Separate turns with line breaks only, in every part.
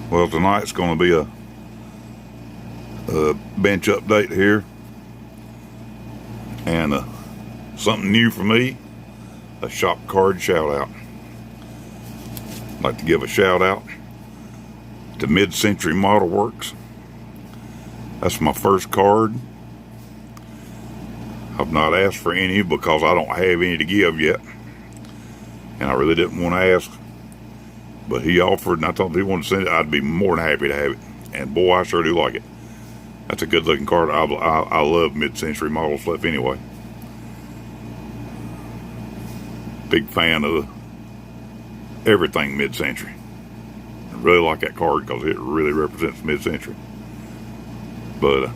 Well, tonight's going to be a bench update here, and something new for me, a shop card shout out. I'd like to give a shout out to Mid-Century Model Works. That's my first card. I've not asked for any because I don't have any to give yet, and I really didn't want to ask, but he offered, and I told him if he wanted to send it, I'd be more than happy to have it. And boy, I sure do like it. That's a good looking card. I love mid-century model stuff anyway. Big fan of everything mid-century. I really like that card because it really represents mid-century. But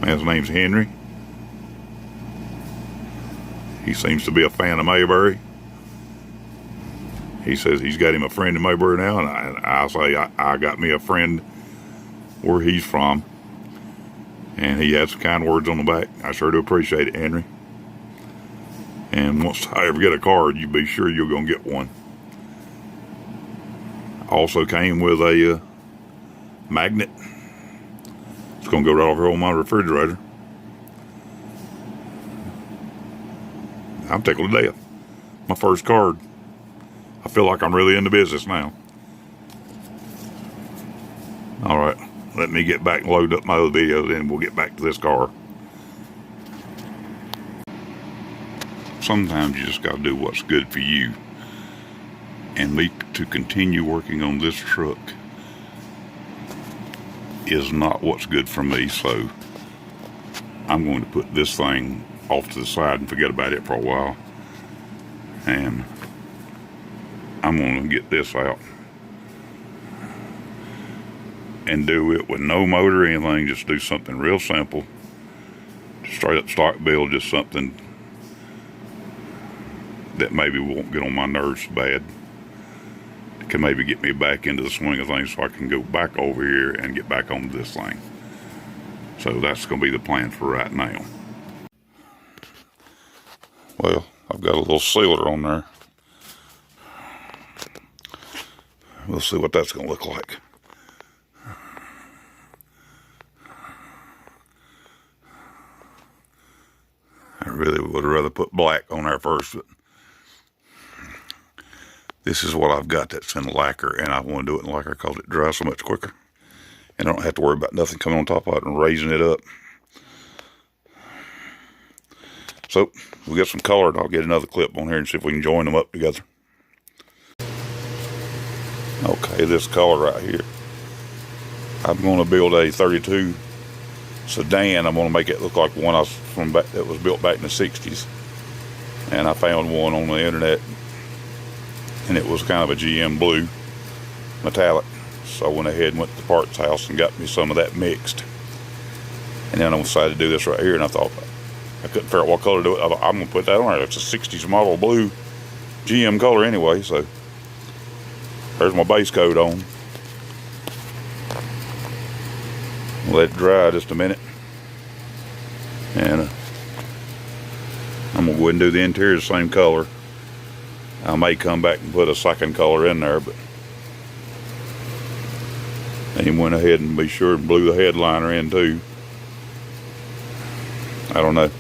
man's name's Henry. He seems to be a fan of Mayberry. He says he's got him a friend in Mayberry now, and I say I got me a friend where he's from, and he had some kind words on the back. I sure do appreciate it, Henry. And once I ever get a card, you be sure you're gonna get one. Also came with a magnet. It's gonna go right over here on my refrigerator. I'm tickled to death. My first card. I feel like I'm really in the business now. Alright, let me get back and load up my other video, then we'll get back to this car. Sometimes you just gotta do what's good for you. And me to continue working on this truck is not what's good for me, so I'm going to put this thing off to the side and forget about it for a while. And I'm going to get this out and do it with no motor or anything. Just do something real simple, straight up stock build, just something that maybe won't get on my nerves bad. It can maybe get me back into the swing of things so I can go back over here and get back on this thing. So that's going to be the plan for right now. Well, I've got a little sealer on there. We'll see what that's going to look like. I really would rather put black on there first, but this is what I've got that's in lacquer, and I want to do it in lacquer because it dries so much quicker. And I don't have to worry about nothing coming on top of it and raising it up. So, we'll get some color, and I'll get another clip on here and see if we can join them up together. Okay, this color right here. I'm going to build a 32 sedan. I'm going to make it look like one that was built back in the 60s. And I found one on the internet, and it was kind of a GM blue metallic. So I went ahead and went to the parts house and got me some of that mixed. And then I decided to do this right here, and I thought, I couldn't figure out what color to do it. I thought, I'm going to put that on there. It's a 60s model blue GM color anyway, so there's my base coat on. Let it dry just a minute. And I'm going to go ahead and do the interior the same color. I may come back and put a second color in there, but he went ahead and be sure and blew the headliner in too. I don't know.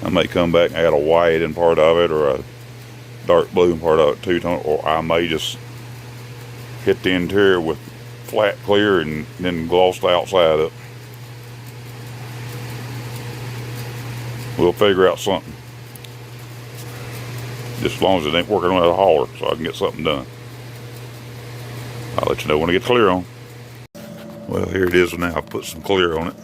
I may come back and add a white in part of it, or a dark blue in part of it two-tone, or I may just hit the interior with flat clear and then gloss the outside up. We'll figure out something. Just as long as it ain't working on that hauler, so I can get something done. I'll let you know when it gets clear on. Well, here it is now. I've put some clear on it.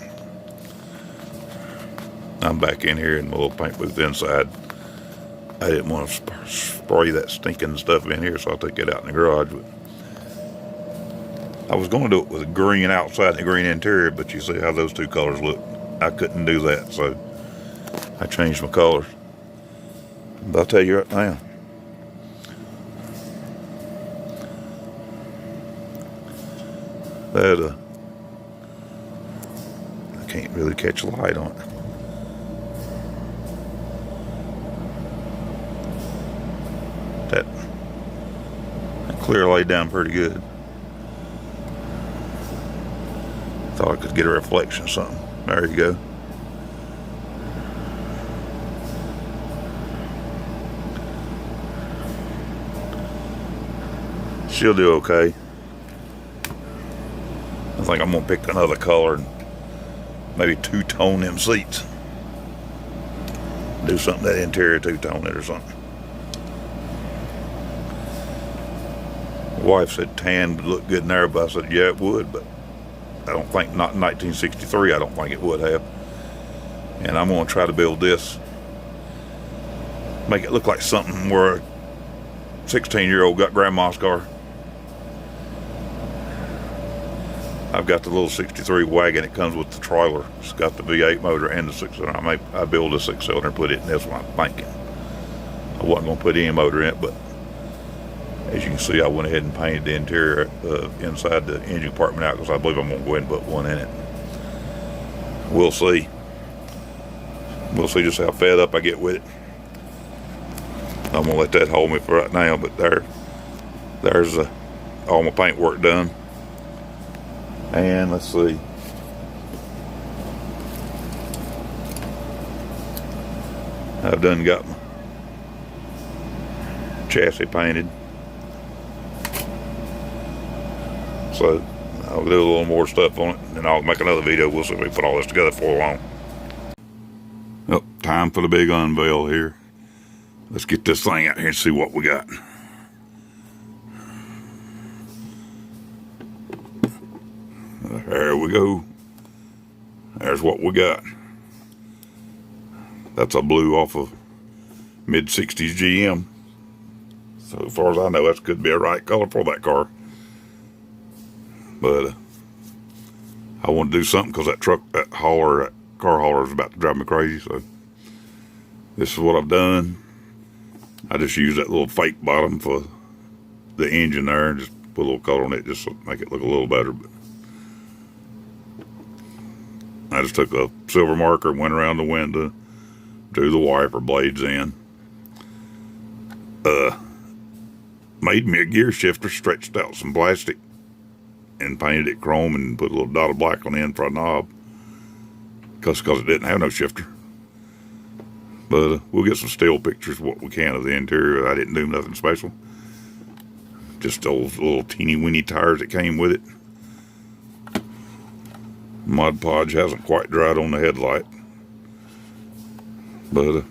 I'm back in here in my little paint booth inside. I didn't want to spray that stinking stuff in here, so I took it out in the garage. But I was going to do it with green outside and the green interior, but you see how those two colors look. I couldn't do that, so I changed my colors. But I'll tell you right now, that I can't really catch a light on it. clear laid down pretty good. Thought I could get a reflection of something. There you go. She'll do okay. I think I'm gonna pick another color and maybe two-tone them seats. Do something that interior, two-tone it or something. My wife said tan would look good in there, but I said yeah it would, but I don't think, not in 1963, I don't think it would have. And I'm gonna try to build this, make it look like something where a 16-year-old got grandma's car. I've got the little 63 wagon. It comes with the trailer. It's got the V8 motor and the 6-cylinder. I build a 6-cylinder and put it in this one, I'm thinking. I wasn't going to put any motor in it, but as you can see, I went ahead and painted the interior inside the engine compartment out because I believe I'm going to go ahead and put one in it. We'll see. We'll see just how fed up I get with it. I'm going to let that hold me for right now, but there's all my paint work done. And let's see. I've done got my chassis painted. So I'll do a little more stuff on it and I'll make another video. We'll see if we put all this together for long. Well, time for the big unveil here. Let's get this thing out here and see what we got. There we go. There's what we got. That's a blue off of mid-60s GM. So as far as I know, that could be a right color for that car. But I want to do something because that car hauler is about to drive me crazy. So this is what I've done. I just used that little fake bottom for the engine there and just put a little color on it just to make it look a little better. But I just took a silver marker and went around the window, drew the wiper blades in. Made me a gear shifter, stretched out some plastic and painted it chrome and put a little dot of black on the end for a knob because it didn't have no shifter. But we'll get some still pictures of what we can of the interior. I didn't do nothing special. Just those little teeny weeny tires that came with it. Mod Podge hasn't quite dried on the headlight. But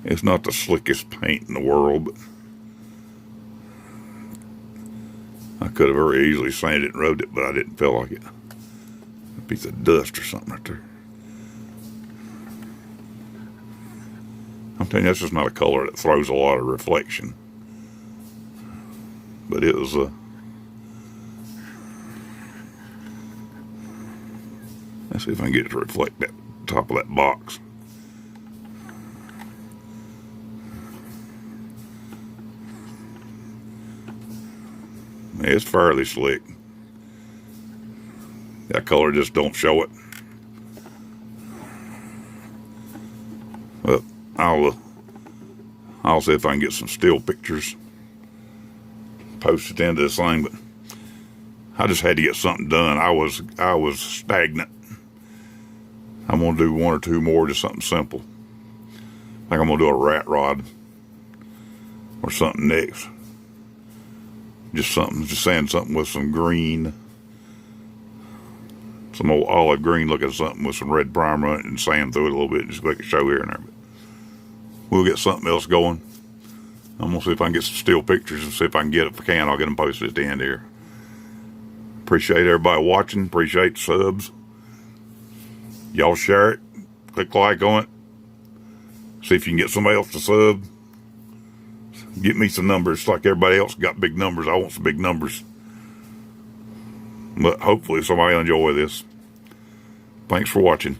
it's not the slickest paint in the world, but I could have very easily sanded it and rubbed it, but I didn't feel like it. A piece of dust or something right there. I'm telling you, that's just not a color that throws a lot of reflection. But it was let's see if I can get it to reflect that top of that box. It's fairly slick. That color just don't show it. But I'll see if I can get some still pictures posted into this thing. But I just had to get something done. I was stagnant. I'm gonna do one or two more, just something simple. I think I'm gonna do a rat rod or something next. Just sand something with some green, some old olive green looking something with some red primer on it and sand through it a little bit, just make it show here and there. But we'll get something else going. I'm gonna see if I can get some still pictures and see if I can get it. If I can, I'll get them posted at the end here. Appreciate everybody watching. Appreciate the subs. Y'all share it. Click like on it. See if you can get somebody else to sub. Get me some numbers like everybody else got big numbers. I want some big numbers. But hopefully somebody will enjoy this. Thanks for watching.